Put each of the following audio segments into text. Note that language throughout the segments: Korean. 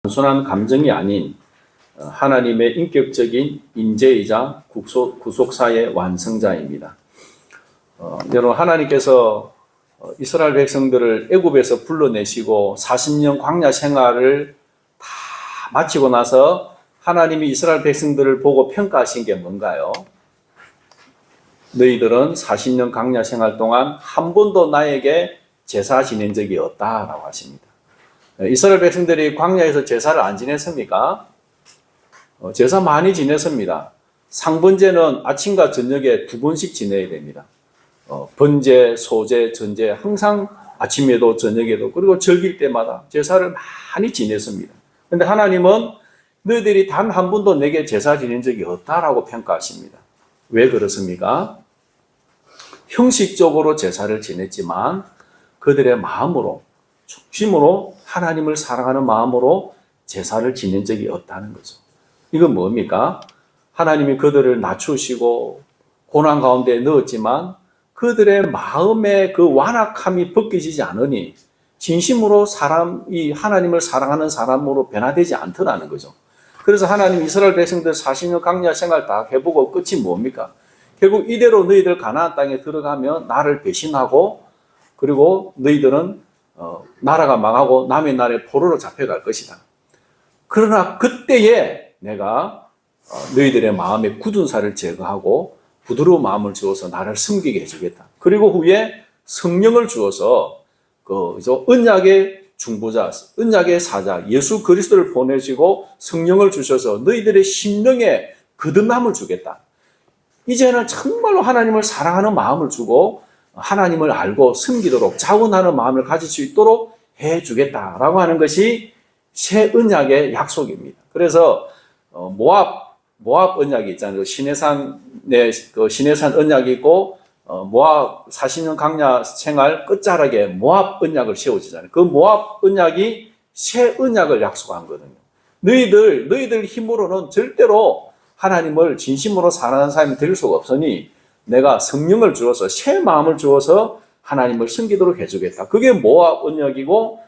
단순한 감정이 아닌 하나님의 인격적인 인재이자 구속사의 완성자입니다. 여러분, 하나님께서 이스라엘 백성들을 애굽에서 불러내시고 40년 광야 생활을 다 마치고 나서 하나님이 이스라엘 백성들을 보고 평가하신 게 뭔가요? 너희들은 40년 광야 생활 동안 한 번도 나에게 제사 지낸 적이 없다라고 하십니다. 이스라엘 백성들이 광야에서 제사를 안 지냈습니까? 제사 많이 지냈습니다. 상번제는 아침과 저녁에 2번씩 지내야 됩니다. 번제, 소제, 전제 항상 아침에도 저녁에도 그리고 절길 때마다 제사를 많이 지냈습니다. 그런데 하나님은 너희들이 단 한 번도 내게 제사 지낸 적이 없다라고 평가하십니다. 왜 그렇습니까? 형식적으로 제사를 지냈지만 그들의 마음으로, 중심으로 하나님을 사랑하는 마음으로 제사를 지낸 적이 없다는 거죠. 이건 뭡니까? 하나님이 그들을 낮추시고 고난 가운데 넣었지만 그들의 마음의 그 완악함이 벗겨지지 않으니 진심으로 사람이 하나님을 사랑하는 사람으로 변화되지 않더라는 거죠. 그래서 하나님 이스라엘 백성들 40년 광야 생활 다 해보고 끝이 뭡니까? 결국 이대로 너희들 가나안 땅에 들어가면 나를 배신하고 그리고 너희들은 나라가 망하고 남의 나라에 포로로 잡혀갈 것이다. 그러나 그때에 내가 너희들의 마음에 굳은 살을 제거하고 부드러운 마음을 주어서 나를 섬기게 해주겠다. 그리고 후에 성령을 주어서 언약의 중보자, 언약의 사자, 예수 그리스도를 보내시고 성령을 주셔서 너희들의 심령에 거듭남을 주겠다. 이제는 정말로 하나님을 사랑하는 마음을 주고 하나님을 알고 섬기도록 자원하는 마음을 가질 수 있도록 해주겠다라고 하는 것이 새 언약의 약속입니다. 그래서 모압 언약이 있잖아요. 시내산 언약이 있고 모압 40년 광야 생활 끝자락에 모압 언약을 세워지잖아요. 그 모압 언약이 새 언약을 약속한 거거든요. 너희들 힘으로는 절대로 하나님을 진심으로 사랑하는 사람이 될 수가 없으니 내가 성령을 주어서 새 마음을 주어서 하나님을 섬기도록 해주겠다. 그게 모압 언약이고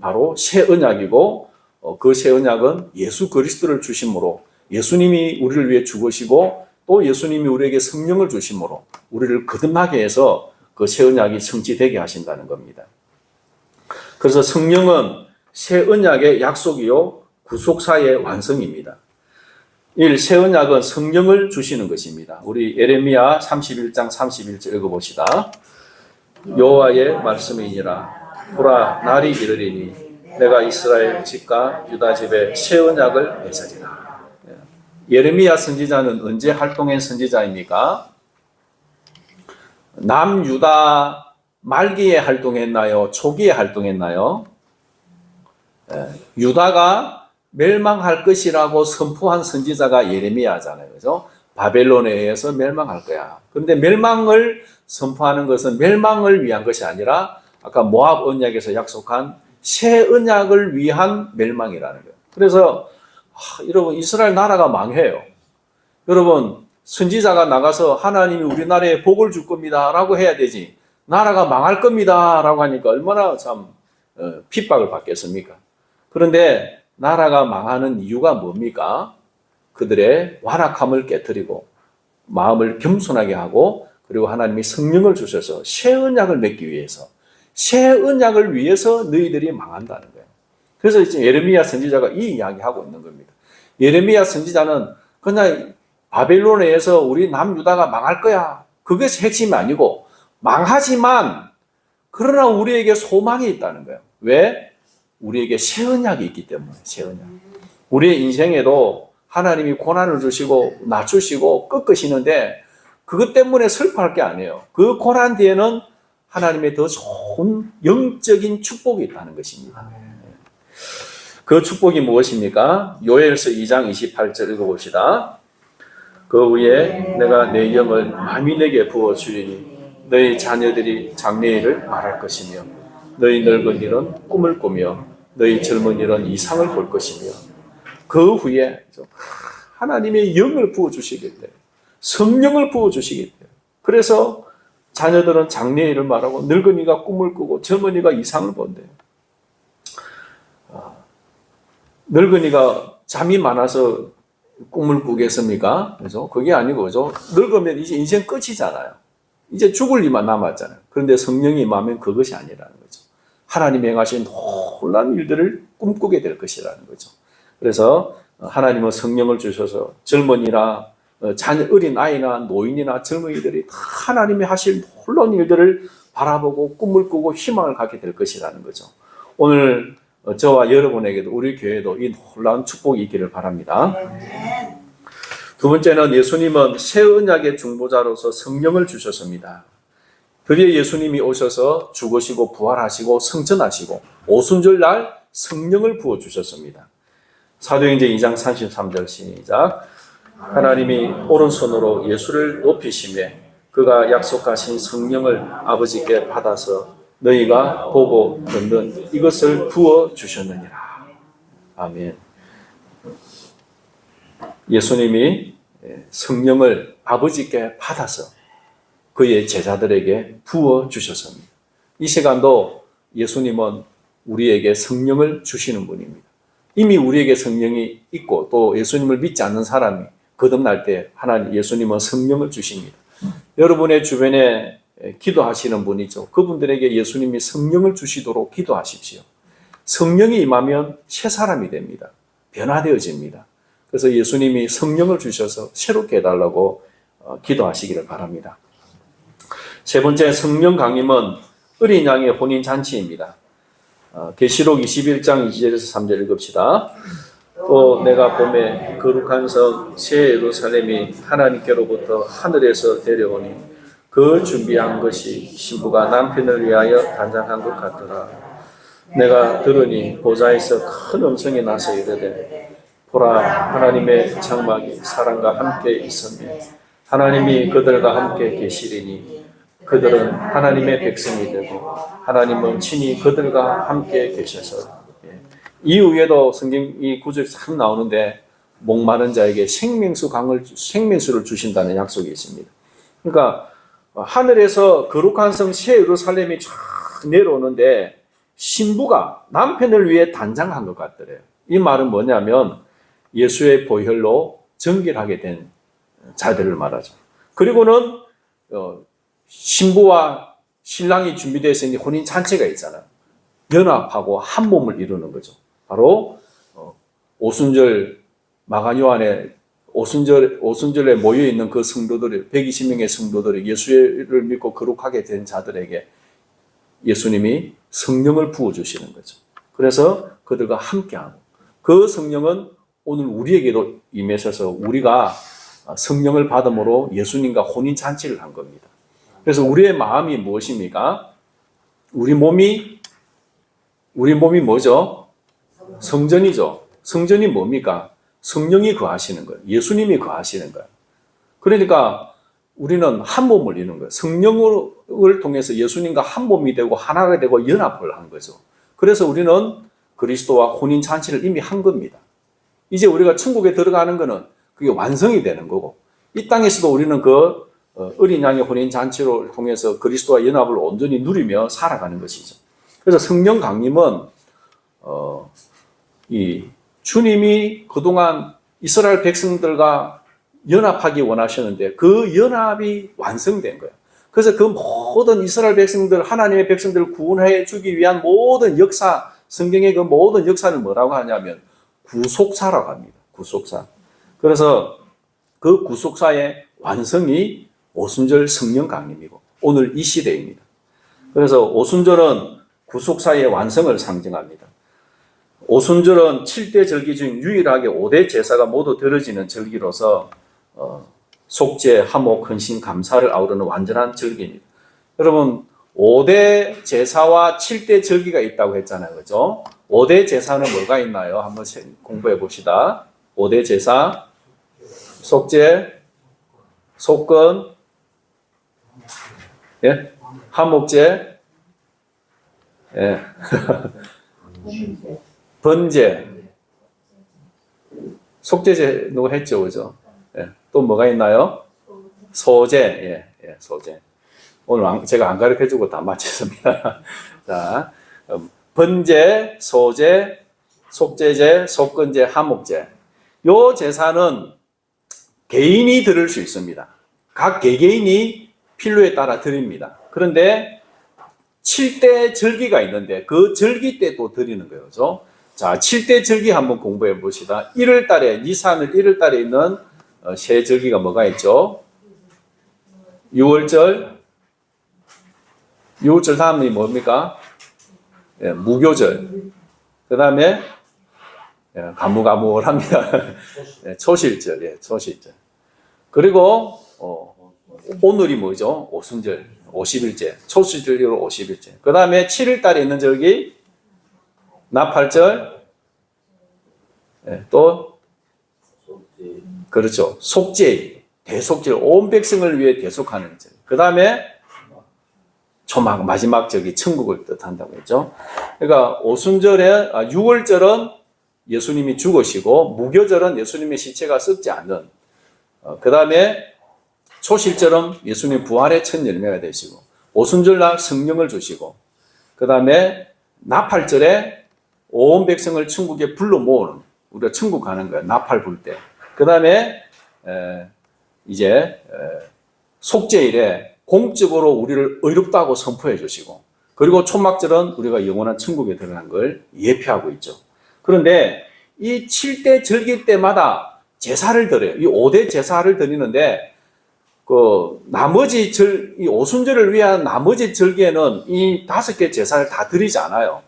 바로 새 언약이고 그 새 언약은 예수 그리스도를 주심으로 예수님이 우리를 위해 죽으시고 또 예수님이 우리에게 성령을 주심으로 우리를 거듭나게 해서 그 새 언약이 성취되게 하신다는 겁니다. 그래서 성령은 새 언약의 약속이요 구속사의 완성입니다. 새 언약은 성령을 주시는 것입니다. 우리 예레미야 31장 31절 읽어봅시다. 여호와의 말씀이니라. 보라, 날이 이르리니 내가 이스라엘 집과 유다 집에 새 언약을 맺으리라. 예레미야 선지자는 언제 활동한 선지자입니까? 남유다 말기에 활동했나요? 초기에 활동했나요? 유다가 멸망할 것이라고 선포한 선지자가 예레미야잖아요. 그죠? 바벨론에 의해서 멸망할 거야. 그런데 멸망을 선포하는 것은 멸망을 위한 것이 아니라 아까 모압 언약에서 약속한 새 언약을 위한 멸망이라는 거예요. 그래서 여러분 이스라엘 나라가 망해요. 여러분 선지자가 나가서 하나님이 우리나라에 복을 줄 겁니다 라고 해야 되지 나라가 망할 겁니다 라고 하니까 얼마나 참 핍박을 받겠습니까? 그런데 나라가 망하는 이유가 뭡니까? 그들의 완악함을 깨트리고 마음을 겸손하게 하고 그리고 하나님이 성령을 주셔서 새 언약을 맺기 위해서 새 언약을 위해서 너희들이 망한다는 거예요. 그래서 이제 예레미야 선지자가 이 이야기하고 있는 겁니다. 예레미야 선지자는 그냥 바벨론에 의해서 우리 남유다가 망할 거야. 그게 핵심이 아니고 망하지만 그러나 우리에게 소망이 있다는 거예요. 왜? 우리에게 새 언약이 있기 때문에 새 언약. 우리의 인생에도 하나님이 고난을 주시고 낮추시고 꺾으시는데 그것 때문에 슬퍼할 게 아니에요. 그 고난 뒤에는 하나님의 더 좋은 영적인 축복이 있다는 것입니다. 그 축복이 무엇입니까? 요엘서 2장 28절 읽어봅시다. 그 후에 내가 내 영을 만민에게 내게 부어주리니 너희 자녀들이 장래일을 말할 것이며 너희 늙은이는 꿈을 꾸며 너희 젊은이는 이상을 볼 것이며 그 후에 하나님의 영을 부어주시겠대요. 성령을 부어주시겠대요. 그래서 자녀들은 장래일을 말하고 늙은이가 꿈을 꾸고 젊은이가 이상을 본대요. 늙은이가 잠이 많아서 꿈을 꾸겠습니까? 그죠? 그게 아니고, 그죠? 늙으면 이제 인생 끝이잖아요. 이제 죽을 일만 남았잖아요. 그런데 성령이 임하면 그것이 아니라는 거죠. 하나님이 행하신 놀라운 일들을 꿈꾸게 될 것이라는 거죠. 그래서 하나님은 성령을 주셔서 젊은이나 어린 아이나 노인이나 젊은이들이 다 하나님이 하실 놀라운 일들을 바라보고 꿈을 꾸고 희망을 갖게 될 것이라는 거죠. 오늘 저와 여러분에게도 우리 교회도 이 놀라운 축복이 있기를 바랍니다. 두 번째는 예수님은 새 언약의 중보자로서 성령을 주셨습니다. 드디어 예수님이 오셔서 죽으시고 부활하시고 성천하시고 오순절날 성령을 부어주셨습니다. 사도행전 2장 33절 시작. 하나님이 오른손으로 예수를 높이시매 그가 약속하신 성령을 아버지께 받아서 너희가 보고 듣는 이것을 부어주셨느니라. 아멘. 예수님이 성령을 아버지께 받아서 그의 제자들에게 부어주셨습니다. 이 시간도 예수님은 우리에게 성령을 주시는 분입니다. 이미 우리에게 성령이 있고 또 예수님을 믿지 않는 사람이 거듭날 때 하나님 예수님은 성령을 주십니다. 여러분의 주변에 기도하시는 분이죠. 그분들에게 예수님이 성령을 주시도록 기도하십시오. 성령이 임하면 새 사람이 됩니다. 변화되어집니다. 그래서 예수님이 성령을 주셔서 새롭게 해달라고 기도하시기를 바랍니다. 세 번째 성령 강림은 어린 양의 혼인잔치입니다. 계시록 21장 2절에서 3절 읽읍시다. 또 내가 봄에 거룩한 성 새 예루살렘이 하나님께로부터 하늘에서 내려오니 그 준비한 것이 신부가 남편을 위하여 단장한 것 같더라. 내가 들으니 보좌에서 큰 음성이 나서 이르되 보라 하나님의 장막이 사람과 함께 있으며 하나님이 그들과 함께 계시리니 그들은 하나님의 백성이 되고 하나님은 친히 그들과 함께 계셔서. 이후에도 성경 이 구절이 참 나오는데 목마른 자에게 생명수를 주신다는 약속이 있습니다. 그러니까 하늘에서 거룩한 성 새 예루살렘이 쫙 내려오는데 신부가 남편을 위해 단장한 것 같더래요. 이 말은 뭐냐면 예수의 보혈로 정결하게 된 자들을 말하죠. 그리고는 신부와 신랑이 준비되어 있는 혼인 잔치가 있잖아요. 연합하고 한 몸을 이루는 거죠. 바로 오순절 마가 요한에 오순절에 모여 있는 그 성도들이 120명의 성도들이 예수를 믿고 거룩하게 된 자들에게 예수님이 성령을 부어 주시는 거죠. 그래서 그들과 함께하고 그 성령은 오늘 우리에게도 임하셔서 우리가 성령을 받음으로 예수님과 혼인 잔치를 한 겁니다. 그래서 우리의 마음이 무엇입니까? 우리 몸이 뭐죠? 성전이죠. 성전이 뭡니까? 성령이 거하시는 거예요. 예수님이 거하시는 거예요. 그러니까 우리는 한 몸을 이루는 거예요. 성령을 통해서 예수님과 한 몸이 되고 하나가 되고 연합을 한 거죠. 그래서 우리는 그리스도와 혼인 잔치를 이미 한 겁니다. 이제 우리가 천국에 들어가는 거는 그게 완성이 되는 거고 이 땅에서도 우리는 그 어린 양의 혼인 잔치를 통해서 그리스도와 연합을 온전히 누리며 살아가는 것이죠. 그래서 성령 강림은 이 주님이 그동안 이스라엘 백성들과 연합하기 원하셨는데 그 연합이 완성된 거예요. 그래서 그 모든 이스라엘 백성들, 하나님의 백성들을 구원해 주기 위한 모든 역사, 성경의 그 모든 역사를 뭐라고 하냐면 구속사라고 합니다. 구속사. 그래서 그 구속사의 완성이 오순절 성령 강림이고 오늘 이 시대입니다. 그래서 오순절은 구속사의 완성을 상징합니다. 오순절은 7대 절기 중 유일하게 5대 제사가 모두 드려지는 절기로서 속죄, 화목, 헌신, 감사를 아우르는 완전한 절기입니다. 여러분 5대 제사와 7대 절기가 있다고 했잖아요. 그죠? 5대 제사는 뭐가 있나요? 한번 공부해 봅시다. 5대 제사, 속죄, 속건, 예? 화목제, 예. 번제, 속죄제 누구 했죠, 그죠? 예. 또 뭐가 있나요? 소제, 예, 소제. 오늘 제가 안 가르쳐주고 다 마쳤습니다. 자, 번제, 소제, 속죄제, 속건제, 화목제. 요 제사는 개인이 드릴 수 있습니다. 각 개개인이 필요에 따라 드립니다. 그런데 7대 절기가 있는데 그 절기 때 또 드리는 거예요. 그죠? 자, 7대 절기 한번 공부해 봅시다. 1월 달에, 니산을 1월 달에 있는 세 절기가 뭐가 있죠? 6월절, 6월절 다음이 뭡니까? 예, 무교절. 그 다음에 가물가물합니다. 예, 초실절, 예, 초실절. 그리고 오늘이 뭐죠? 오순절, 50일째. 초실절로 50일째. 그 다음에 7월 달에 있는 절기 나팔절, 예, 또 그렇죠. 속죄, 대속절, 온 백성을 위해 대속하는 절. 그 다음에 초막, 마지막 절기 천국을 뜻한다고 했죠. 그러니까 오순절에 6월절은 예수님이 죽으시고 무교절은 예수님의 시체가 썩지 않는, 그 다음에 초실절은 예수님 부활의 첫 열매가 되시고, 오순절날 성령을 주시고, 그 다음에 나팔절에 온 백성을 천국에 불러 모으는, 우리가 천국 가는 거예요. 나팔 불 때. 그 다음에 이제 속죄일에 공적으로 우리를 의롭다고 선포해 주시고, 그리고 초막절은 우리가 영원한 천국에 들어간 걸 예표하고 있죠. 그런데 이 7대 절기 때마다 제사를 드려요. 이 5대 제사를 드리는데, 나머지 이 오순절을 위한 나머지 절기에는 이 5개 제사를 다 드리지 않아요.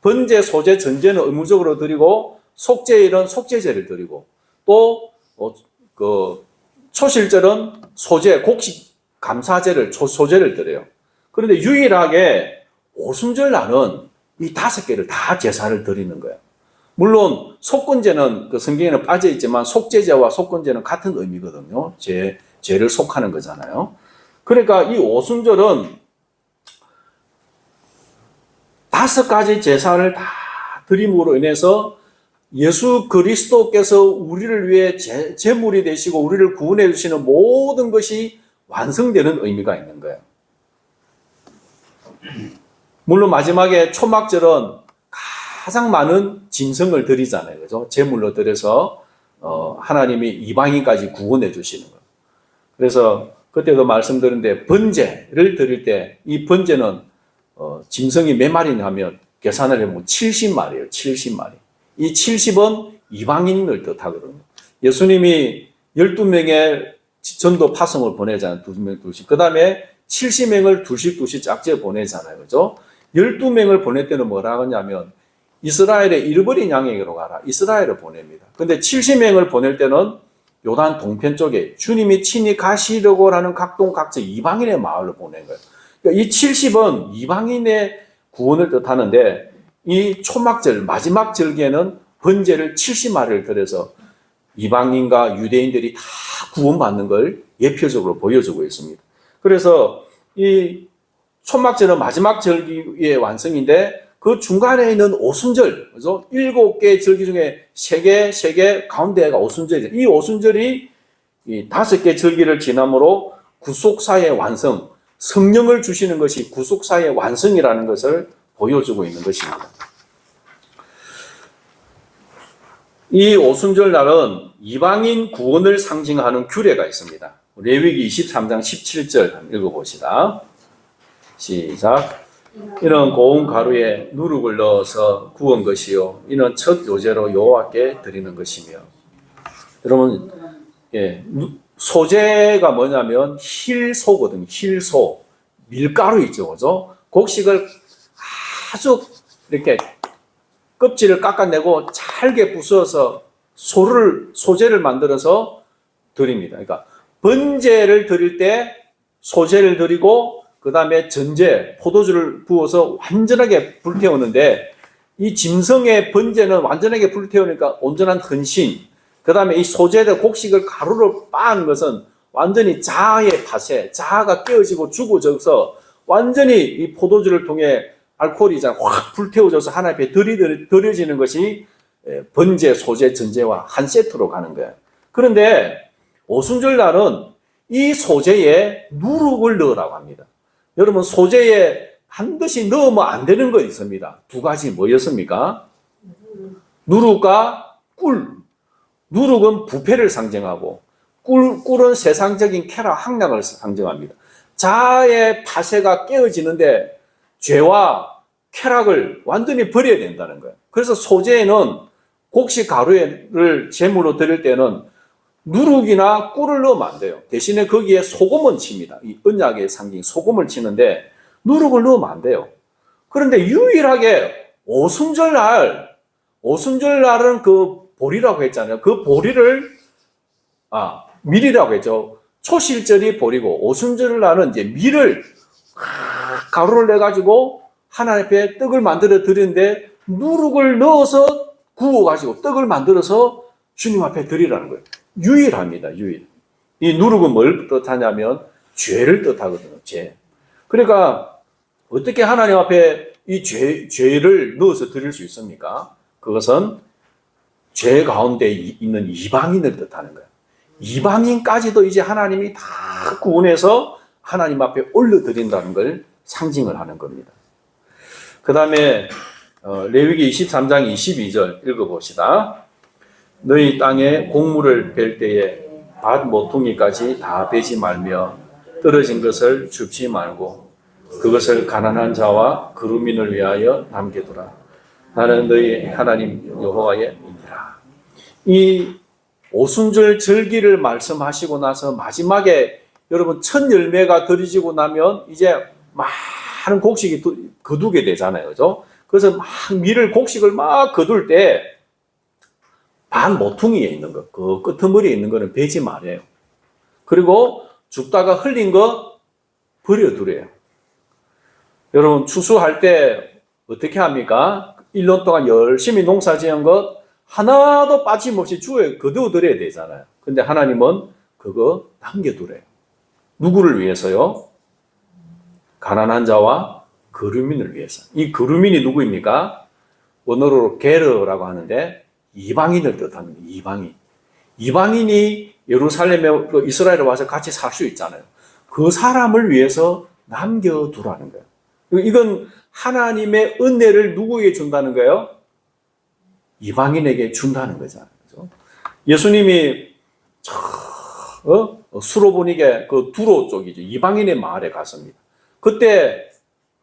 번제, 소제, 전제는 의무적으로 드리고, 속죄일은 속죄제를 드리고, 또, 초실절은 소제, 곡식 감사제를, 소제를 드려요. 그런데 유일하게 오순절 날은 이 5개를 다 제사를 드리는 거예요. 물론, 속건제는 그 성경에는 빠져 있지만, 속죄제와 속건제는 같은 의미거든요. 죄를 속하는 거잖아요. 그러니까 이 오순절은 5가지 제사를 다 드림으로 인해서 예수 그리스도께서 우리를 위해 제물이 되시고 우리를 구원해 주시는 모든 것이 완성되는 의미가 있는 거예요. 물론 마지막에 초막절은 가장 많은 짐승을 드리잖아요. 그죠? 제물로 드려서 하나님이 이방인까지 구원해 주시는 거예요. 그래서 그때도 말씀드렸는데 번제를 드릴 때 이 번제는 짐승이 몇 마리냐 하면 계산을 해보면 70마리예요. 70마리. 이 70은 이방인을 뜻하거든요. 예수님이 12명의 전도 파송을 보내잖아요. 2명, 2씩. 그 다음에 70명을 2씩 짝지어 보내잖아요. 그죠? 12명을 보낼 때는 뭐라 하냐면 이스라엘의 잃어버린 양에게로 가라. 이스라엘을 보냅니다. 근데 70명을 보낼 때는 요단 동편 쪽에 주님이 친히 가시려고 하는 각동각지 이방인의 마을로 보낸 거예요. 그러니까 이 70은 이방인의 구원을 뜻하는데 이 초막절 마지막 절기에는 번제를 70마리를 드려서 이방인과 유대인들이 다 구원받는 걸 예표적으로 보여주고 있습니다. 그래서 이 초막절은 마지막 절기의 완성인데 그 중간에 있는 오순절, 그죠? 7개 절기 중에 3개 가운데가 오순절이죠. 이 오순절이 이 5개 절기를 지남으로 구속사의 완성, 성령을 주시는 것이 구속사의 완성이라는 것을 보여주고 있는 것입니다. 이 오순절 날은 이방인 구원을 상징하는 규례가 있습니다. 레위기 23장 17절 읽어봅시다. 시작. 이는 고운 가루에 누룩을 넣어서 구운 것이요 이는 첫 요제로 여호와께 드리는 것이며. 여러분, 소제가 뭐냐면 힐소거든요. 힐소, 밀가루 있죠, 그죠? 곡식을 아주 이렇게 껍질을 깎아내고 잘게 부숴서 소제를 만들어서 드립니다. 그러니까 번제를 드릴 때 소제를 드리고 그 다음에 전제, 포도주를 부어서 완전하게 불태우는데 이 짐승의 번제는 완전하게 불태우니까 온전한 헌신, 그 다음에 이 소제의 곡식을 가루로 빻은 것은 완전히 자아의 파쇄, 자아가 깨어지고 죽어져서 완전히 이 포도주를 통해 알코올이 확 불태워져서 하나님 앞에 드려지는 것이 번제, 소제, 전제와 한 세트로 가는 거예요. 그런데 오순절 날은 이 소제에 누룩을 넣으라고 합니다. 여러분, 소제에 반드시 넣으면 안 되는 거 있습니다. 2가지 뭐였습니까? 누룩과 꿀. 누룩은 부패를 상징하고 꿀은 세상적인 쾌락, 향락을 상징합니다. 자아의 파쇄가 깨어지는데 죄와 쾌락을 완전히 버려야 된다는 거예요. 그래서 소재에는 곡식 가루를 제물로 드릴 때는 누룩이나 꿀을 넣으면 안 돼요. 대신에 거기에 소금을 칩니다. 이 언약의 상징 소금을 치는데 누룩을 넣으면 안 돼요. 그런데 유일하게 오순절날은 그 보리라고 했잖아요. 그 보리를 밀이라고 했죠. 초실절이 보리고 오순절날은 이제 밀을 가루를 내 가지고 하나님 앞에 떡을 만들어 드리는데 누룩을 넣어서 구워 가지고 떡을 만들어서 주님 앞에 드리라는 거예요. 유일합니다. 유일. 이 누룩은 뭘 뜻하냐면 죄를 뜻하거든요. 죄. 그러니까 어떻게 하나님 앞에 이 죄를 넣어서 드릴 수 있습니까? 그것은 죄 가운데 있는 이방인을 뜻하는 거예요. 이방인까지도 이제 하나님이 다 구원해서 하나님 앞에 올려드린다는 걸 상징을 하는 겁니다. 그 다음에 레위기 23장 22절 읽어봅시다. 너희 땅에 곡물을 벨 때에 밭 모퉁이까지 다 베지 말며 떨어진 것을 줍지 말고 그것을 가난한 자와 거류민을 위하여 남겨두라. 나는 너희 하나님 여호와의 이니라. 이 오순절 절기를 말씀하시고 나서 마지막에 여러분 첫 열매가 들이지고 나면 이제 많은 곡식이 거두게 되잖아요. 그죠? 그래서 막 곡식을 막 거둘 때 반 모퉁이에 있는 거, 그 끄트머리에 있는 거는 베지 말아요. 그리고 줍다가 흘린 거 버려두래요. 여러분 추수할 때 어떻게 합니까? 1년 동안 열심히 농사 지은 것 하나도 빠짐없이 주에 거두어드려야 되잖아요. 근데 하나님은 그거 남겨두래요. 누구를 위해서요? 가난한 자와 거류민을 위해서. 이 거류민이 누구입니까? 원어로 게르라고 하는데 이방인을 뜻합니다. 이방인. 이방인이 예루살렘에 이스라엘에 와서 같이 살 수 있잖아요. 그 사람을 위해서 남겨두라는 거예요. 이건 하나님의 은혜를 누구에게 준다는 거예요? 이방인에게 준다는 거잖아요. 그렇죠? 예수님이 수로보니게 그 두로 쪽이죠. 이방인의 마을에 갔습니다. 그때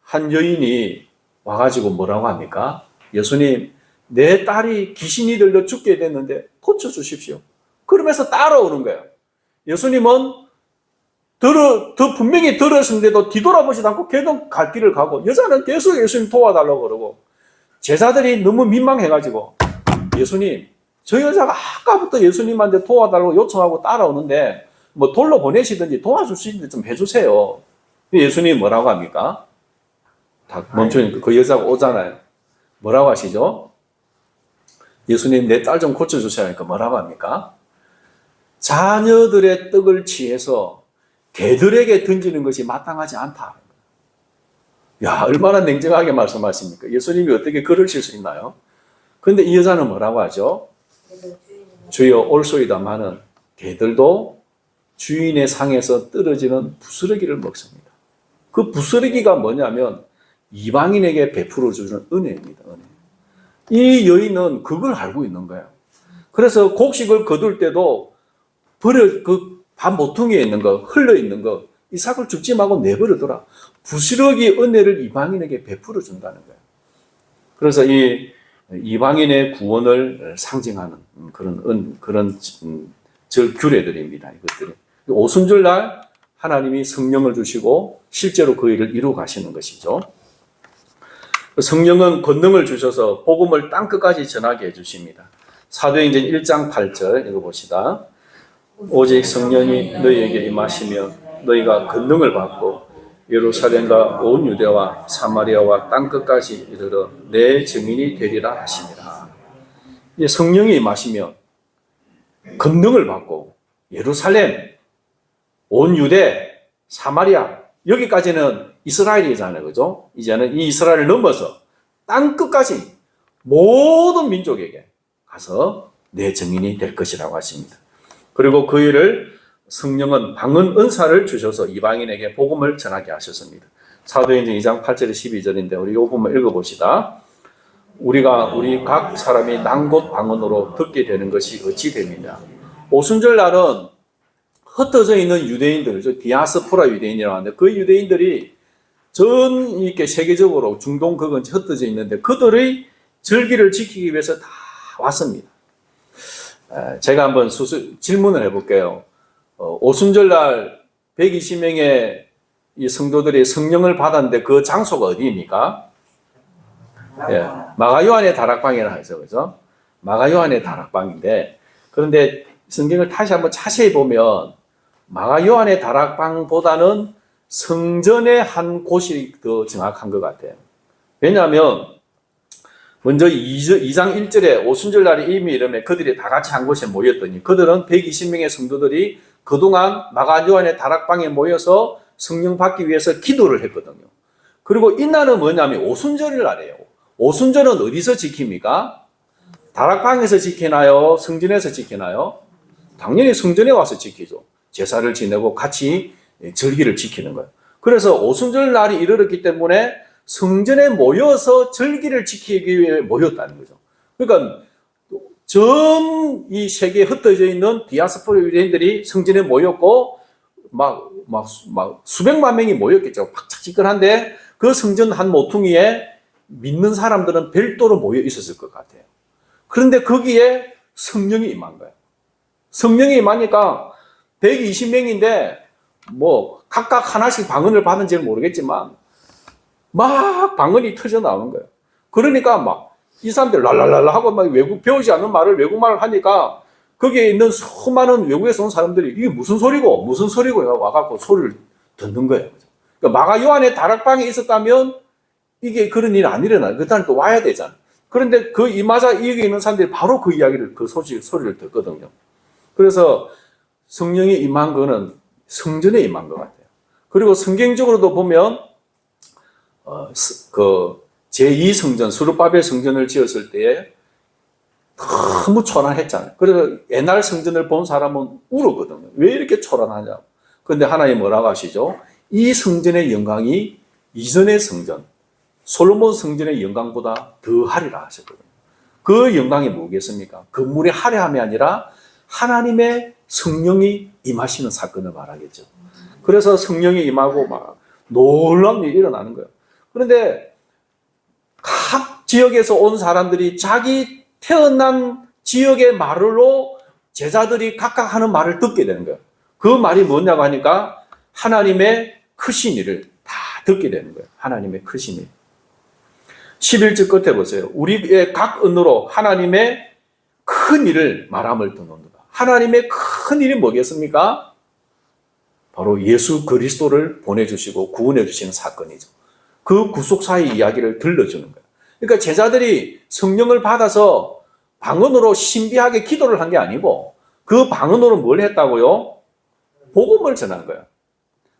한 여인이 와가지고 뭐라고 합니까? 예수님, 내 딸이 귀신이 들려 죽게 됐는데 고쳐주십시오. 그러면서 따라오는 거예요. 예수님은 더 분명히 들었는데도 뒤돌아보지도 않고 계속 갈 길을 가고 여자는 계속 예수님 도와달라고 그러고 제자들이 너무 민망해가지고 예수님, 저 여자가 아까부터 예수님한테 도와달라고 요청하고 따라오는데 뭐 돌로 보내시든지 도와줄 수 있는지 좀 해주세요. 예수님이 뭐라고 합니까? 다 멈추니까 그 여자가 오잖아요. 뭐라고 하시죠? 예수님 내 딸 좀 고쳐주세요 하니까 뭐라고 합니까? 자녀들의 떡을 취해서 개들에게 던지는 것이 마땅하지 않다. 야, 얼마나 냉정하게 말씀하십니까? 예수님이 어떻게 그러실 수 있나요? 그런데 이 여자는 뭐라고 하죠? 주여 올소이다마는 개들도 주인의 상에서 떨어지는 부스러기를 먹습니다. 그 부스러기가 뭐냐면 이방인에게 베풀어 주는 은혜입니다. 은혜. 이 여인은 그걸 알고 있는 거예요. 그래서 곡식을 거둘 때도 그 밥 모퉁이에 있는 거, 흘러 있는 거, 이 삭을 줍지 말고 내버려둬라. 부스러기 은혜를 이방인에게 베풀어 준다는 거예요. 그래서 이 이방인의 구원을 상징하는 그런 규례들입니다. 이것들이 오순절날 하나님이 성령을 주시고 실제로 그 일을 이루어 가시는 것이죠. 성령은 권능을 주셔서 복음을 땅끝까지 전하게 해주십니다. 사도행전 1장 8절 읽어봅시다. 오직 성령이 너희에게 임하시면 너희가 권능을 받고 예루살렘과 온 유대와 사마리아와 땅끝까지 이르러 내 증인이 되리라 하시니라. 성령이 임하시면 권능을 받고 예루살렘, 온 유대, 사마리아 여기까지는 이스라엘이잖아요. 그죠? 이제는 이 이스라엘을 넘어서 땅끝까지 모든 민족에게 가서 내 증인이 될 것이라고 하십니다. 그리고 그 일을 성령은 방언 은사를 주셔서 이방인에게 복음을 전하게 하셨습니다. 사도행전 2장 8절에 12절인데 우리 이 부분 읽어봅시다. 우리 각 사람이 난곳 방언으로 듣게 되는 것이 어찌 됩니까? 오순절 날은 흩어져 있는 유대인들, 디아스포라 유대인이라고 하는데 그 유대인들이 전 이렇게 세계적으로 중동 그건 흩어져 있는데 그들의 절기를 지키기 위해서 다 왔습니다. 제가 한번 질문을 해볼게요. 오순절 날 120명의 이 성도들이 성령을 받았는데 그 장소가 어디입니까? 예, 마가요한의 다락방이라 하죠, 그죠? 마가요한의 다락방인데, 그런데 성경을 다시 한번 자세히 보면 마가요한의 다락방보다는 성전의 한 곳이 더 정확한 것 같아요. 왜냐하면 먼저 2장 1절에 오순절 날이 이미 이르매 그들이 다 같이 한 곳에 모였더니 그들은 120명의 성도들이 그동안 마가요한의 다락방에 모여서 성령 받기 위해서 기도를 했거든요. 그리고 이날은 뭐냐면 오순절 날이에요. 오순절은 어디서 지킵니까? 다락방에서 지키나요? 성전에서 지키나요? 당연히 성전에 와서 지키죠. 제사를 지내고 같이 절기를 지키는 거예요. 그래서 오순절 날이 이르렀기 때문에 성전에 모여서 절기를 지키기 위해 모였다는 거죠. 그러니까 전 이 세계에 흩어져 있는 디아스포라 유대인들이 성전에 모였고 막 수백만 명이 모였겠죠. 박차지근한데 그 성전 한 모퉁이에 믿는 사람들은 별도로 모여 있었을 것 같아요. 그런데 거기에 성령이 임한 거예요. 성령이 임하니까 120명인데 뭐 각각 하나씩 방언을 받은지는 모르겠지만 막 방언이 터져 나오는 거예요. 그러니까 막 이 사람들 랄랄랄라 하고 막 외국 배우지 않는 말을 외국말을 하니까 거기에 있는 수많은 외국에서 온 사람들이 이게 무슨 소리고 와갖고 소리를 듣는 거예요. 그러니까 마가 요한의 다락방에 있었다면 이게 그런 일이 안 일어나요. 그 다음에 또 와야 되잖아요. 그런데 그 이마자 여기 있는 사람들이 바로 그 이야기를 그 소리를 듣거든요. 그래서 성령이 임한 거는 성전에 임한 것 같아요. 그리고 성경적으로도 보면 그 제2성전 수르바벨 성전을 지었을 때에 너무 초라했잖아요. 그래서 옛날 성전을 본 사람은 울었거든요. 왜 이렇게 초라하냐고. 그런데 하나님 뭐라고 하시죠? 이 성전의 영광이 이전의 성전, 솔로몬 성전의 영광보다 더 하리라 하셨거든요. 그 영광이 뭐겠습니까? 건물의 화려함이 아니라 하나님의 성령이 임하시는 사건을 말하겠죠. 그래서 성령이 임하고 막 놀라운 일이 일어나는 거예요. 그런데 각 지역에서 온 사람들이 자기 태어난 지역의 말로 제자들이 각각 하는 말을 듣게 되는 거예요. 그 말이 뭐냐고 하니까 하나님의 크신 일을 다 듣게 되는 거예요. 하나님의 크신 일. 11절 끝에 보세요. 우리의 각 언어로 하나님의 큰 일을 말함을 듣는다. 하나님의 큰 일이 뭐겠습니까? 바로 예수 그리스도를 보내주시고 구원해 주시는 사건이죠. 그 구속사의 이야기를 들려주는 거예요. 그러니까 제자들이 성령을 받아서 방언으로 신비하게 기도를 한 게 아니고 그 방언으로 뭘 했다고요? 복음을 전한 거예요.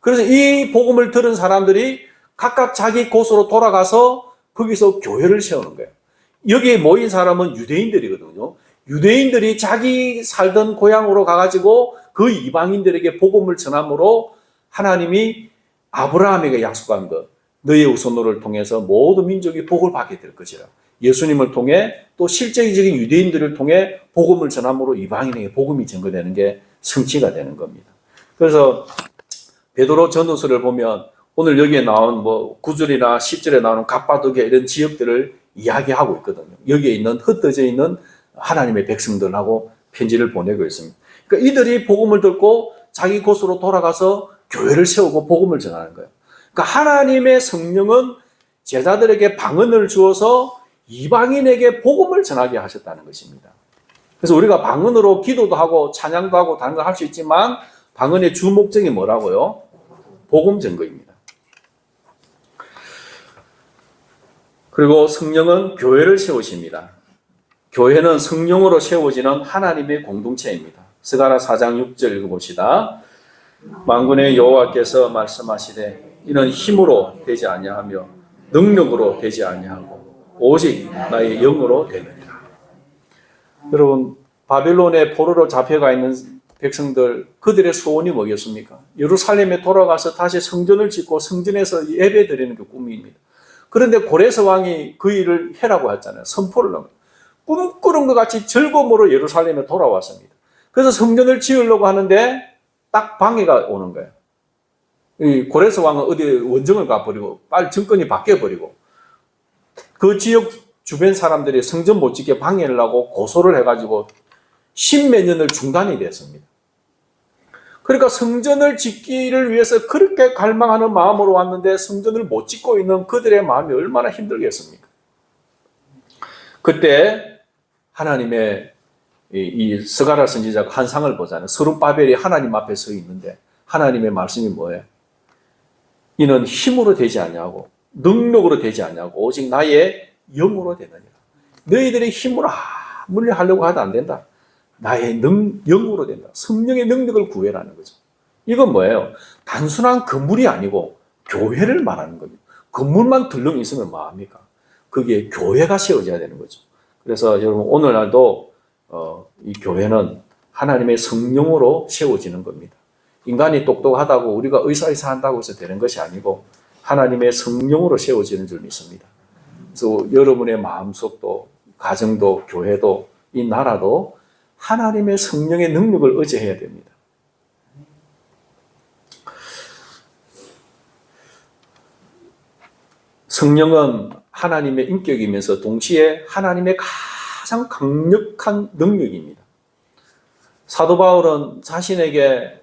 그래서 이 복음을 들은 사람들이 각각 자기 곳으로 돌아가서 거기서 교회를 세우는 거예요. 여기에 모인 사람은 유대인들이거든요. 유대인들이 자기 살던 고향으로 가가지고 그 이방인들에게 복음을 전함으로 하나님이 아브라함에게 약속한 것, 너의 후손들을 통해서 모든 민족이 복을 받게 될 것이라. 예수님을 통해 또 실제적인 유대인들을 통해 복음을 전함으로 이방인에게 복음이 전거되는 게 성취가 되는 겁니다. 그래서 베드로 전후서를 보면 오늘 여기에 나온 9절이나 10절에 나오는 갑바도기아 이런 지역들을 이야기하고 있거든요. 여기에 있는 흩어져 있는 하나님의 백성들하고 편지를 보내고 있습니다. 그러니까 이들이 복음을 듣고 자기 곳으로 돌아가서 교회를 세우고 복음을 전하는 거예요. 그러니까 하나님의 성령은 제자들에게 방언을 주어서 이방인에게 복음을 전하게 하셨다는 것입니다. 그래서 우리가 방언으로 기도도 하고 찬양도 하고 다른 걸 할 수 있지만 방언의 주 목적이 뭐라고요? 복음 전거입니다. 그리고 성령은 교회를 세우십니다. 교회는 성령으로 세워지는 하나님의 공동체입니다. 스가랴 4장 6절 읽어봅시다. 만군의 여호와께서 말씀하시되 이는 힘으로 되지 아니하며 능력으로 되지 아니하고 오직 나의 영으로 되느니라. 여러분, 바벨론의 포로로 잡혀가 있는 백성들, 그들의 소원이 뭐겠습니까? 예루살렘에 돌아가서 다시 성전을 짓고 성전에서 예배 드리는 게 꿈입니다. 그런데 고레스 왕이 그 일을 해라고 했잖아요. 선포를 하고 꿈꾸는 것 같이 즐거움으로 예루살렘에 돌아왔습니다. 그래서 성전을 지으려고 하는데 딱 방해가 오는 거예요. 이 고레스 왕은 어디 원정을 가버리고 빨리 정권이 바뀌어버리고 그 지역 주변 사람들이 성전 못 짓게 방해를 하고 고소를 해가지고 십몇 년을 중단이 됐습니다. 그러니까 성전을 짓기를 위해서 그렇게 갈망하는 마음으로 왔는데 성전을 못 짓고 있는 그들의 마음이 얼마나 힘들겠습니까? 그때 하나님의 이 스가랴 선지자가 환상을 보잖아요. 스룹바벨이 하나님 앞에 서 있는데 하나님의 말씀이 뭐예요? 이는 힘으로 되지 않냐고 능력으로 되지 않냐고 오직 나의 영으로 되느니라. 너희들의 힘으로 아무리 하려고 해도 안 된다. 나의 영으로 된다. 성령의 능력을 구해라는 거죠. 이건 뭐예요? 단순한 건물이 아니고 교회를 말하는 겁니다. 건물만 덜렁 있으면 뭐합니까? 거기에 교회가 세워져야 되는 거죠. 그래서 여러분 오늘날도 이 교회는 하나님의 성령으로 세워지는 겁니다. 인간이 똑똑하다고 우리가 의사의사한다고 해서 되는 것이 아니고 하나님의 성령으로 세워지는 줄 믿습니다. 그래서 여러분의 마음속도 가정도 교회도 이 나라도 하나님의 성령의 능력을 의지해야 됩니다. 성령은 하나님의 인격이면서 동시에 하나님의 가장 강력한 능력입니다. 사도 바울은 자신에게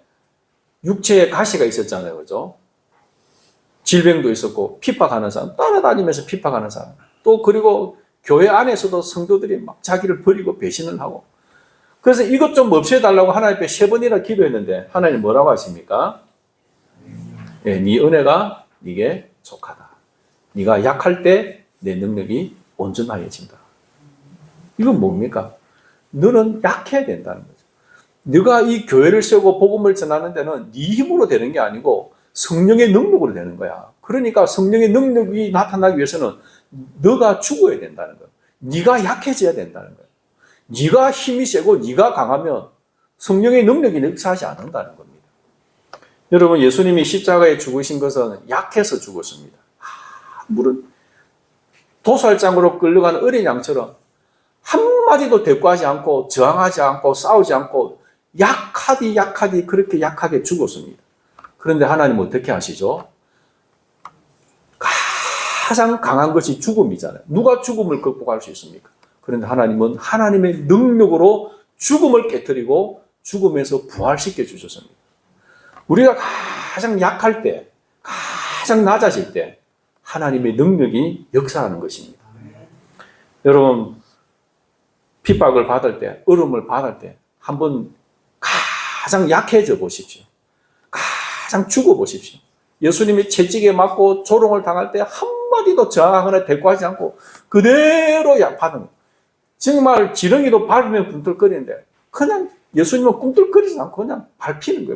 육체의 가시가 있었잖아요. 그죠? 질병도 있었고 핍박하는 사람, 따라다니면서 핍박하는 사람. 또 그리고 교회 안에서도 성도들이 막 자기를 버리고 배신을 하고. 그래서 이것 좀 없애달라고 하나님 앞에 3번이나 기도했는데 하나님 뭐라고 하십니까? 네 은혜가 네게 족하다. 네가 약할 때 내 능력이 온전하여진다. 이건 뭡니까? 너는 약해야 된다는 거죠. 네가 이 교회를 세우고 복음을 전하는 데는 네 힘으로 되는 게 아니고 성령의 능력으로 되는 거야. 그러니까 성령의 능력이 나타나기 위해서는 너가 죽어야 된다는 거야. 네가 약해져야 된다는 거야. 네가 힘이 세고 네가 강하면 성령의 능력이 역사하지 않는다는 겁니다. 여러분 예수님이 십자가에 죽으신 것은 약해서 죽었습니다. 물은 도살장으로 끌려가는 어린 양처럼 한마디도 대꾸하지 않고 저항하지 않고 싸우지 않고 약하디 그렇게 약하게 죽었습니다. 그런데 하나님은 어떻게 하시죠? 가장 강한 것이 죽음이잖아요. 누가 죽음을 극복할 수 있습니까? 그런데 하나님은 하나님의 능력으로 죽음을 깨뜨리고 죽음에서 부활시켜 주셨습니다. 우리가 가장 약할 때, 가장 낮아질 때 하나님의 능력이 역사하는 것입니다. 여러분 핍박을 받을 때, 어려움을 받을 때 한번 가장 약해져 보십시오. 가장 죽어 보십시오. 예수님이 채찍에 맞고 조롱을 당할 때 한마디도 저항하거나 대꾸하지 않고 그대로 받은 정말 지렁이도 밟으면 꿈틀거리는데 그냥 예수님은 꿈틀거리지 않고 그냥 밟히는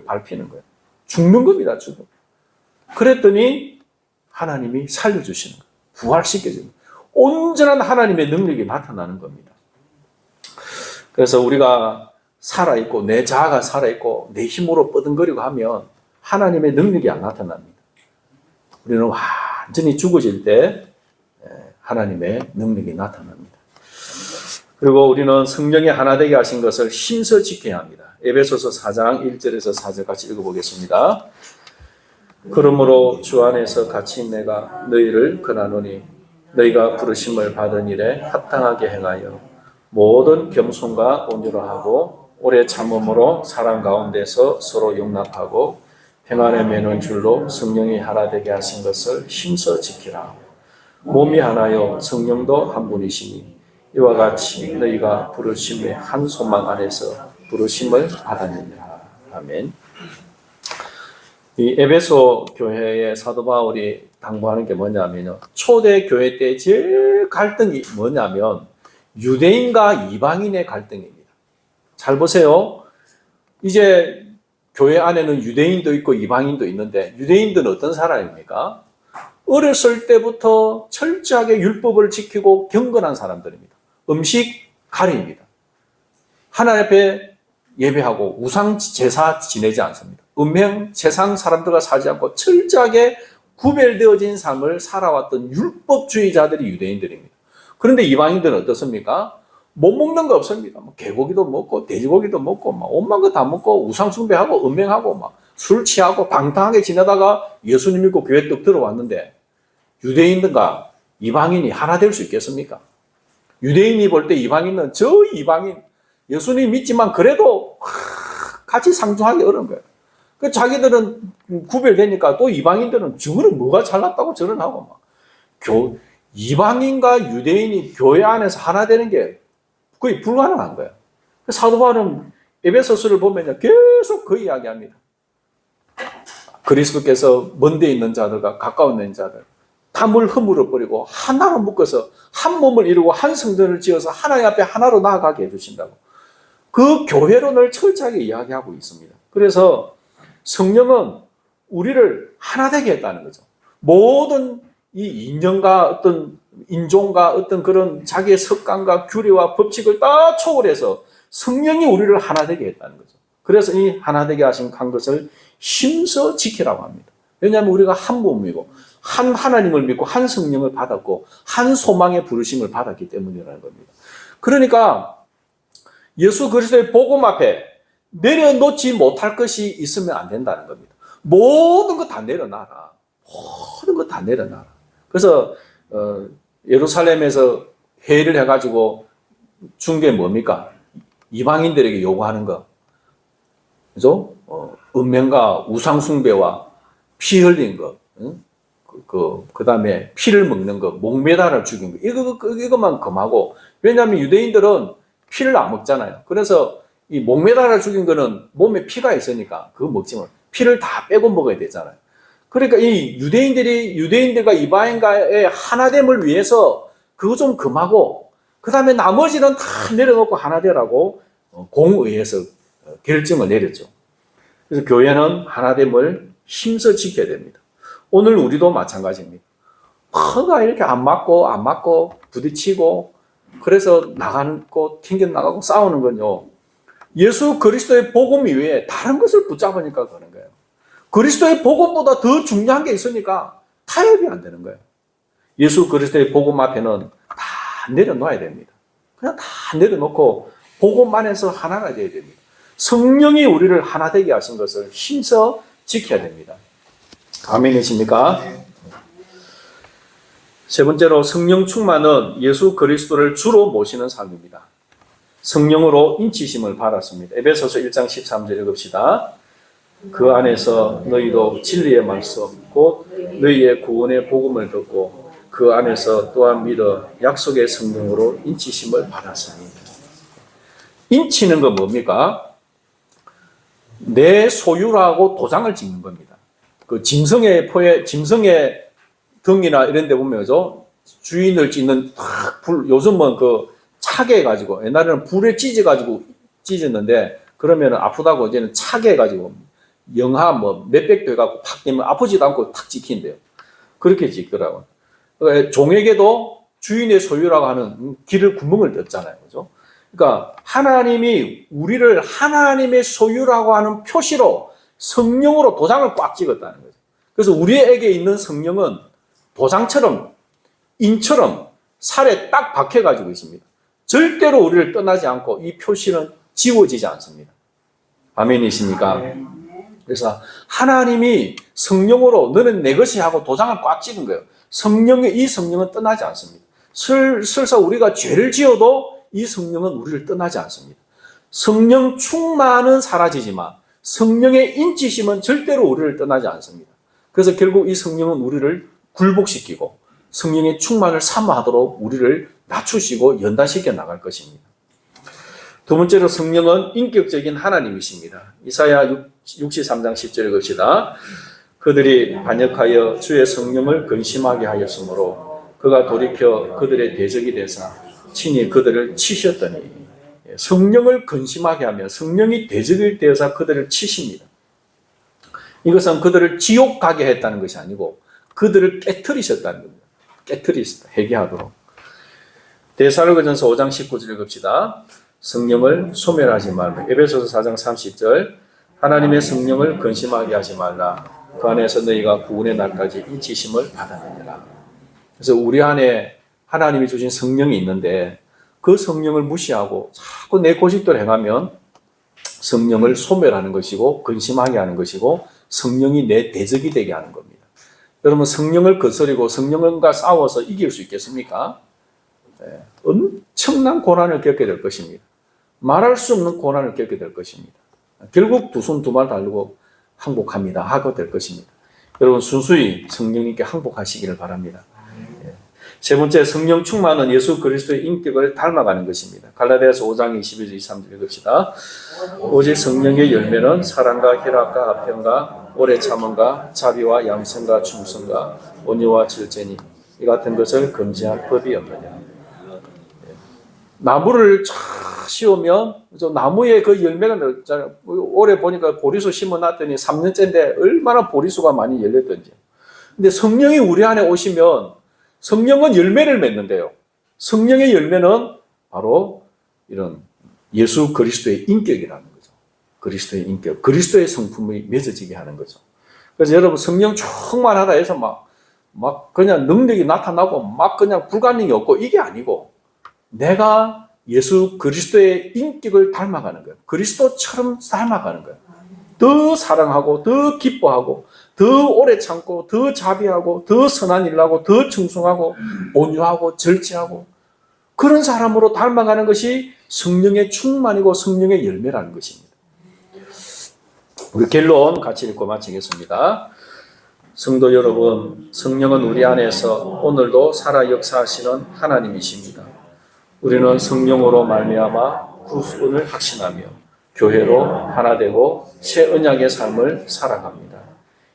거예요. 죽는 겁니다. 죽음. 그랬더니 하나님이 살려주시는 거예요. 부활시켜주는 거예요. 온전한 하나님의 능력이 나타나는 겁니다. 그래서 우리가 살아있고 내 자아가 살아있고 내 힘으로 뻗은거리고 하면 하나님의 능력이 안 나타납니다. 우리는 완전히 죽어질 때 하나님의 능력이 나타납니다. 그리고 우리는 성령이 하나 되게 하신 것을 힘써 지켜야 합니다. 에베소서 4장 1절에서 4절 같이 읽어보겠습니다. 그러므로 주 안에서 같이 내가 너희를 권하노니 너희가 부르심을 받은 일에 합당하게 행하여 모든 겸손과 온유하고 오래 참음으로 사랑 가운데서 서로 용납하고 평안에 매는 줄로 성령이 하나 되게 하신 것을 힘써 지키라. 몸이 하나요 성령도 한 분이시니 이와 같이 너희가 부르심의 한 소망 안에서 부르심을 받았느니라. 아멘. 이 에베소 교회의 사도 바울이 당부하는 게 뭐냐면요. 초대 교회 때 제일 갈등이 뭐냐면 유대인과 이방인의 갈등입니다. 잘 보세요. 이제 교회 안에는 유대인도 있고 이방인도 있는데 유대인들은 어떤 사람입니까? 어렸을 때부터 철저하게 율법을 지키고 경건한 사람들입니다. 음식 가리입니다. 하나님 앞에 예배하고 우상 제사 지내지 않습니다. 음행 세상 사람들과 살지 않고 철저하게 구별되어진 삶을 살아왔던 율법주의자들이 유대인들입니다. 그런데 이방인들은 어떻습니까? 못 먹는 거 없습니다. 개고기도 먹고 돼지고기도 먹고 온갖 거 다 먹고 우상숭배하고 음행하고 술 취하고 방탕하게 지내다가 예수님 믿고 교회 떡 들어왔는데 유대인들과 이방인이 하나 될 수 있겠습니까? 유대인이 볼 때 이방인은 저 이방인 예수님 믿지만 그래도 같이 상종하기 어려운 거예요. 그 자기들은 구별되니까 또 이방인들은 저거는 뭐가 잘났다고 저런 하고 이방인과 유대인이 교회 안에서 하나 되는 게 거의 불가능한 거예요. 사도 바울은 에베소서를 보면 계속 그 이야기합니다. 그리스도께서 먼데 있는 자들과 가까운 있는 자들 담을 허물어 버리고 하나로 묶어서 한 몸을 이루고 한 성전을 지어서 하나님 앞에 하나로 나아가게 해주신다고. 그 교회론을 철저하게 이야기하고 있습니다. 그래서 성령은 우리를 하나 되게 했다는 거죠. 모든 이 인연과 어떤 인종과 어떤 그런 자기의 습관과 규례와 법칙을 다 초월해서 성령이 우리를 하나 되게 했다는 거죠. 그래서 이 하나 되게 하신 것을 힘써 지키라고 합니다. 왜냐하면 우리가 한 몸이고 한 하나님을 믿고 한 성령을 받았고 한 소망의 부르심을 받았기 때문이라는 겁니다. 그러니까 예수 그리스도의 복음 앞에 내려놓지 못할 것이 있으면 안 된다는 겁니다. 모든 거 다 내려놔라. 모든 거 다 내려놔라. 그래서 예루살렘에서 회의를 해가지고 준 게 뭡니까? 이방인들에게 요구하는 거. 그죠? 음행과 우상숭배와 피 흘린 거. 응? 그 다음에 피를 먹는 거, 목매달아 죽인 거. 이것만 금하고. 왜냐하면 유대인들은 피를 안 먹잖아요. 그래서 이 목매달아 죽인 거는 몸에 피가 있으니까 그거 먹지만 피를 다 빼고 먹어야 되잖아요. 그러니까 이 유대인들과 이방인과의 하나됨을 위해서 그거 좀 금하고 그 다음에 나머지는 다 내려놓고 하나 되라고 공의회에서 결정을 내렸죠. 그래서 교회는 하나됨을 힘써 지켜야 됩니다. 오늘 우리도 마찬가지입니다. 허가 이렇게 안 맞고 부딪히고 그래서 나가고 튕겨나가고 싸우는 건요. 예수 그리스도의 복음 이외에 다른 것을 붙잡으니까 그러는 거예요. 그리스도의 복음보다 더 중요한 게 있으니까 타협이 안 되는 거예요. 예수 그리스도의 복음 앞에는 다 내려놓아야 됩니다. 그냥 다 내려놓고 복음 안에서 하나가 되어야 됩니다. 성령이 우리를 하나 되게 하신 것을 힘써 지켜야 됩니다. 아멘이십니까? 세 번째로 성령 충만은 예수 그리스도를 주로 모시는 삶입니다. 성령으로 인치심을 받았습니다. 에베소서 1장 13절 읽읍시다. 그 안에서 너희도 진리의 말씀 곧 너희의 구원의 복음을 듣고 그 안에서 또한 믿어 약속의 성령으로 인치심을 받았습니다. 인치는 건 뭡니까? 내 소유라고 도장을 찍는 겁니다. 그 짐승의 등이나 이런 데 보면 주인을 찢는 요즘은 그 차게 해가지고 옛날에는 불에 찢어가지고 찢었는데 그러면 아프다고 이제는 차게 해가지고 영하 몇백 도 해갖고 팍 되면 아프지도 않고 탁 찍힌대요. 그렇게 찍더라고요. 그러니까 종에게도 주인의 소유라고 하는 길을 구멍을 떴잖아요. 그죠? 그러니까 하나님이 우리를 하나님의 소유라고 하는 표시로 성령으로 도장을 꽉 찍었다는 거죠. 그래서 우리에게 있는 성령은 도장처럼 인처럼 살에 딱 박혀가지고 있습니다. 절대로 우리를 떠나지 않고 이 표시는 지워지지 않습니다. 아멘이십니까? 그래서 하나님이 성령으로 너는 내 것이 하고 도장을 꽉 찍은 거예요. 이 성령은 떠나지 않습니다. 설사 우리가 죄를 지어도 이 성령은 우리를 떠나지 않습니다. 성령 충만은 사라지지만 성령의 인치심은 절대로 우리를 떠나지 않습니다. 그래서 결국 이 성령은 우리를 굴복시키고 성령의 충만을 사모하도록 우리를 낮추시고 연단시켜 나갈 것입니다. 두 번째로 성령은 인격적인 하나님이십니다. 이사야 63장 10절 읽읍시다. 그들이 반역하여 주의 성령을 근심하게 하였으므로 그가 돌이켜 그들의 대적이 되사 친히 그들을 치셨더니 성령을 근심하게 하면 성령이 대적이 되어서 그들을 치십니다. 이것은 그들을 지옥 가게 했다는 것이 아니고 그들을 깨트리셨다는 겁니다. 깨트리셨다. 회개하도록. 데살로니가전서 5장 19절 읽읍시다. 성령을 소멸하지 말라. 에베소서 4장 30절 하나님의 성령을 근심하게 하지 말라. 그 안에서 너희가 구원의 날까지 인치심을 받았느니라. 그래서 우리 안에 하나님이 주신 성령이 있는데 그 성령을 무시하고 자꾸 내 고집대로 행하면 성령을 소멸하는 것이고 근심하게 하는 것이고 성령이 내 대적이 되게 하는 겁니다. 여러분, 성령을 거스리고 성령과 싸워서 이길 수 있겠습니까? 엄청난 고난을 겪게 될 것입니다. 말할 수 없는 고난을 겪게 될 것입니다. 결국 두 손 두 발 달고 항복합니다 하고 될 것입니다. 여러분, 순수히 성령님께 항복하시기를 바랍니다. 세 번째, 성령 충만은 예수 그리스도의 인격을 닮아가는 것입니다. 갈라디아서 5장 22절 23절 읽읍시다. 오직 성령의 열매는 사랑과 희락과 화평과 오래 참음과 자비와 양선과 충성과 온유와 절제니 이 같은 것을 금지할 법이 없느냐. 나무를 쫙 씌우면 나무에 그 열매가 있잖아요. 올해 보니까 보리수 심어놨더니 3년째인데 얼마나 보리수가 많이 열렸던지. 근데 성령이 우리 안에 오시면 성령은 열매를 맺는데요. 성령의 열매는 바로 이런 예수 그리스도의 인격이라는 거죠. 그리스도의 인격, 그리스도의 성품이 맺어지게 하는 거죠. 그래서 여러분, 성령 충만하다 해서 막 그냥 능력이 나타나고 막 그냥 불가능이 없고 이게 아니고 내가 예수 그리스도의 인격을 닮아가는 거예요. 그리스도처럼 닮아가는 거예요. 더 사랑하고 더 기뻐하고 더 오래 참고 더 자비하고 더 선한 일을 하고 더 충성하고 온유하고 절제하고 그런 사람으로 닮아가는 것이 성령의 충만이고 성령의 열매라는 것입니다. 우리 결론 같이 읽고 마치겠습니다. 성도 여러분, 성령은 우리 안에서 오늘도 살아 역사하시는 하나님이십니다. 우리는 성령으로 말미암아 구원을 확신하며 교회로 하나 되고 새 언약의 삶을 살아갑니다.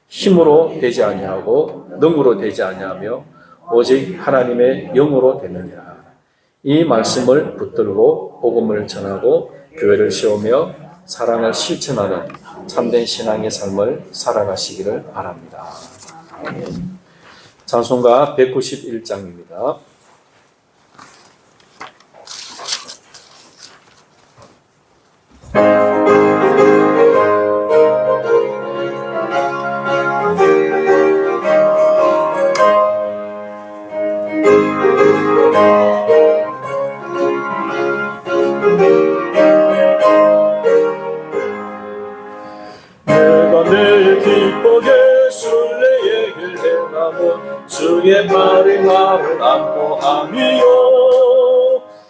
힘으로 되지 아니하고 능으로 되지 아니하며 오직 하나님의 영으로 되느니라. 이 말씀을 붙들고 복음을 전하고 교회를 세우며 사랑을 실천하는 참된 신앙의 삶을 살아가시기를 바랍니다. 찬송가 191장입니다. 주의 발행함을 안보함이요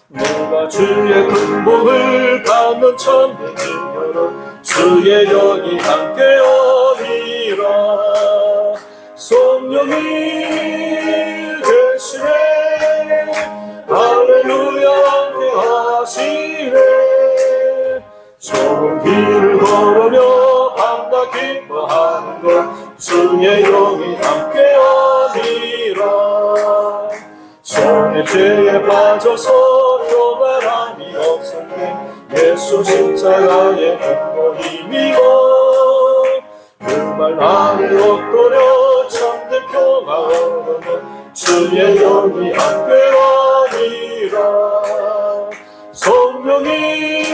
내가 주의 큰 복을 받는 참된 증여로 주의 영이 함께하리라 성령이 계시네 할렐루야 함께하시네 좋은 길을 걸으며 밤낮 기뻐하는 것 주의 영이 함께하리라 손의 죄에 빠져서 교만함이 없을 때 예수 십자가의 큰 힘이고 그 말 나를 얻도려 참된 평화 얻으며 주의 영이 함께하리라 성령이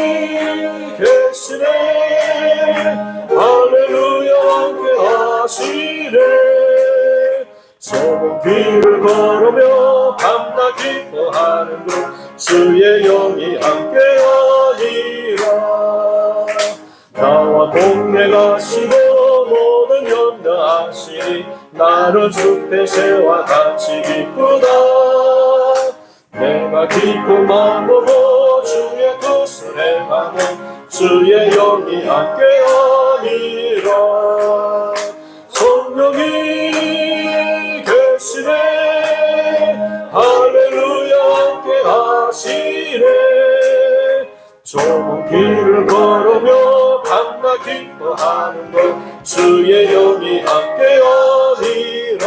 계시네 할렐루야 함께하시네 좁은 길을 걸으며 밤낮 기뻐하는 것 주의 영이 함께하리라 나와 동행 하시고 모든 염려하시니 나는 숲의 새와 같이 기쁘다 내가 기쁜 마음으로 주의 뜻을 행하면 주의 영이 함께하리라 성령이 계시네 할렐루야 함께하시네 좁은 길을 걸으며 밤낮 기뻐하는 것 주의 영이 함께하리라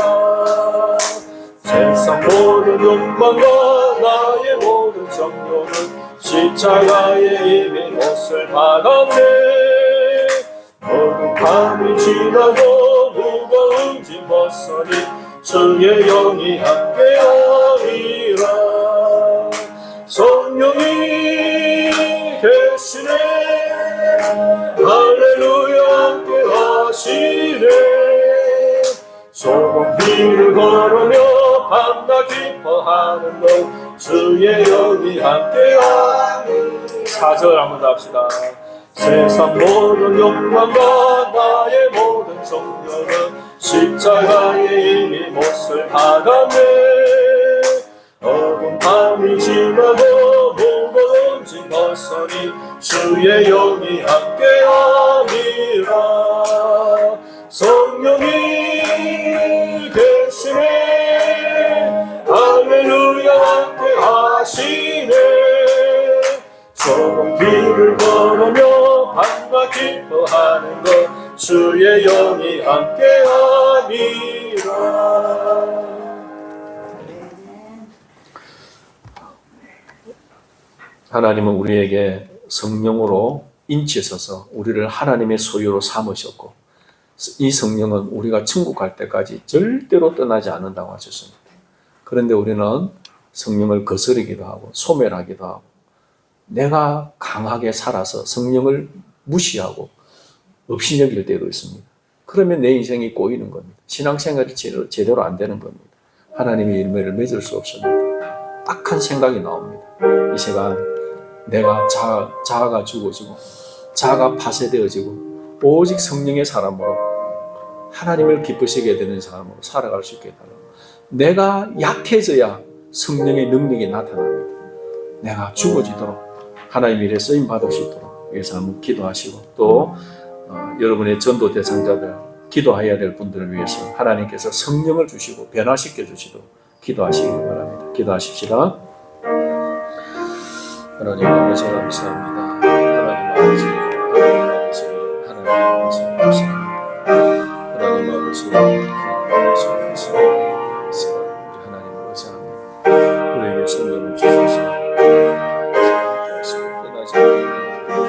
세상 모든 욕망과 나의 모든 정욕은 십자가에 이미 못을 박았네 모든 밤이 지나고 무거운 짐 벗으니 주의 영이 함께하리라 성령이 계시네 할렐루야 함께하시네 주의 영이 함께함이라. 4절 한번 더 합시다. 세상 모든 욕망과 나의 모든 정욕은 십자가에 이미 못을 박았네. 어두운 밤이 지나고 무거운 짐 벗으니 주의 영이 함께함이라. 성령이 계시네. 할렐루야 함께 하시네. 좁은 길을 걸으며 밤과 기뻐하는 것 주의 영이 함께함이라. 하나님은 우리에게 성령으로 인치셔서 우리를 하나님의 소유로 삼으셨고, 이 성령은 우리가 천국 갈 때까지 절대로 떠나지 않는다고 하셨습니다. 그런데 우리는 성령을 거스르기도 하고 소멸하기도 하고, 내가 강하게 살아서 성령을 무시하고 없이 여길 때도 있습니다. 그러면 내 인생이 꼬이는 겁니다. 신앙생활이 제대로 안 되는 겁니다. 하나님의 열매를 맺을 수 없습니다. 악한 생각이 나옵니다. 이 시간 내가 자아가 죽어지고 자아가 파쇄되어지고 오직 성령의 사람으로 하나님을 기쁘시게 되는 사람으로 살아갈 수 있게 해달라고. 내가 약해져야 성령의 능력이 나타납니다. 내가 죽어지도록 하나님 일에 쓰임 받을 수 있도록 위해서 한번 기도하시고, 또 여러분의 전도 대상자들, 기도해야 될 분들을 위해서 하나님께서 성령을 주시고 변화시켜 주시도록 기도하시기 바랍니다. 기도하십시다. 하나님 아버지 감사합니다. 하나님 아버지, 하나님 아버지, 하나님 아버지 감사합니다. 하나님 아버지, 하나님 아버지 감사합니다. 하나님 감사합니다. 우리에게 성령을 주셔서 떠나지 않게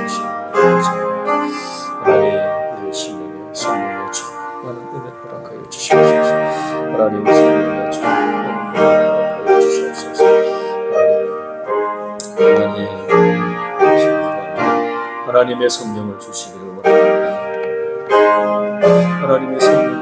해주시옵소서. 하나님, 우리의 심령에 성령의 충만한 은혜를 허락하여 주시옵소서. 하나님, 성령의 충만한 은혜를 허락하여 주시옵소서. 하나님의 성령을 주시기를 원합니다. 하나님의 성령